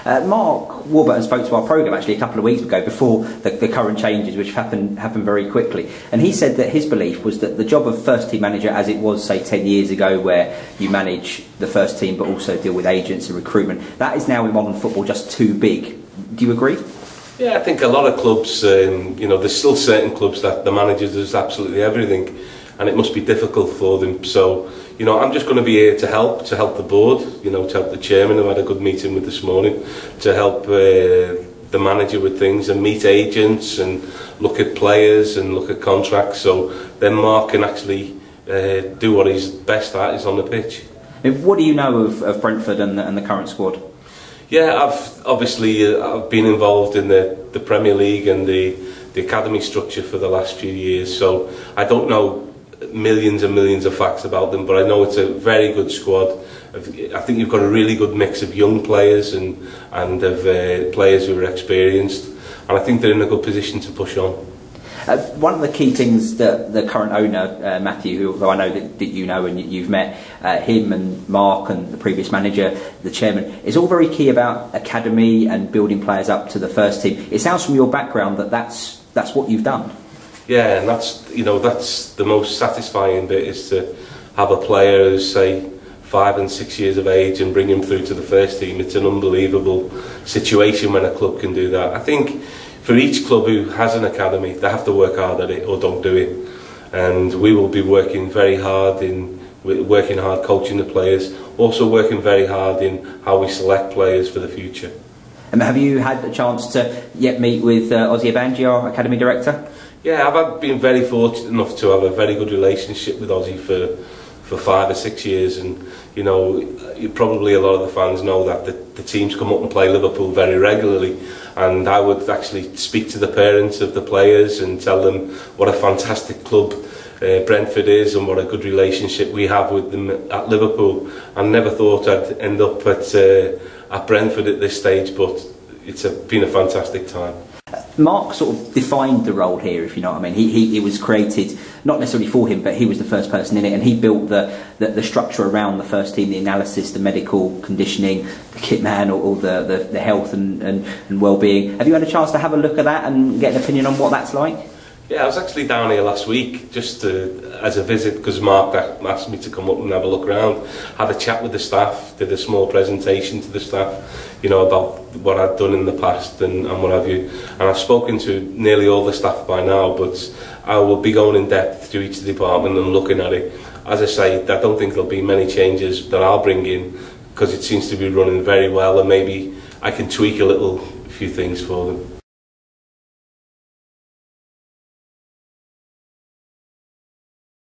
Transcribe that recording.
Mark Warburton spoke to our programme actually a couple of weeks ago before the current changes, which happened very quickly, and he said that his belief was that the job of first team manager, as it was say 10 years ago, where you manage the first team but also deal with agents and recruitment, that is now in modern football just too big. Do you agree? Yeah, I think a lot of clubs, there's still certain clubs that the manager does absolutely everything, and it must be difficult for them. So, I'm just going to be here to help the board, to help the chairman, who had a good meeting with this morning, to help the manager with things and meet agents and look at players and look at contracts. So then Mark can actually do what he's best at, is on the pitch. What do you know of Brentford and the current squad? Yeah, I've been involved in the Premier League and the academy structure for the last few years, so I don't know millions and millions of facts about them, but I know it's a very good squad. I think you've got a really good mix of young players and of players who are experienced, and I think they're in a good position to push on. One of the key things that the current owner, Matthew, who I know that you know and you've met, him and Mark and the previous manager, the chairman, is all very key about academy and building players up to the first team. It sounds from your background that that's what you've done. Yeah, and that's the most satisfying bit, is to have a player who's say 5 and 6 years of age and bring him through to the first team. It's an unbelievable situation when a club can do that. I think for each club who has an academy, they have to work hard at it or don't do it. And we will be working very hard coaching the players, also working very hard in how we select players for the future. And have you had a chance to yet meet with Ozzy Abanji, our academy director? Yeah, I've been very fortunate enough to have a very good relationship with Ozzy for 5 or 6 years, and probably a lot of the fans know that the teams come up and play Liverpool very regularly, and I would actually speak to the parents of the players and tell them what a fantastic club Brentford is and what a good relationship we have with them at Liverpool. I never thought I'd end up at Brentford at this stage, but it's been a fantastic time. Mark sort of defined the role here, if you know what I mean. He was created not necessarily for him, but he was the first person in it, and he built the structure around the first team, the analysis, the medical conditioning, the kit man, or the health and well-being. Have you had a chance to have a look at that and get an opinion on what that's like? Yeah, I was actually down here last week just as a visit, because Mark asked me to come up and have a look around. Had a chat with the staff, did a small presentation to the staff, about what I'd done in the past and what have you. And I've spoken to nearly all the staff by now, but I will be going in depth to each department and looking at it. As I say, I don't think there'll be many changes that I'll bring in, because it seems to be running very well, and maybe I can tweak a few things for them.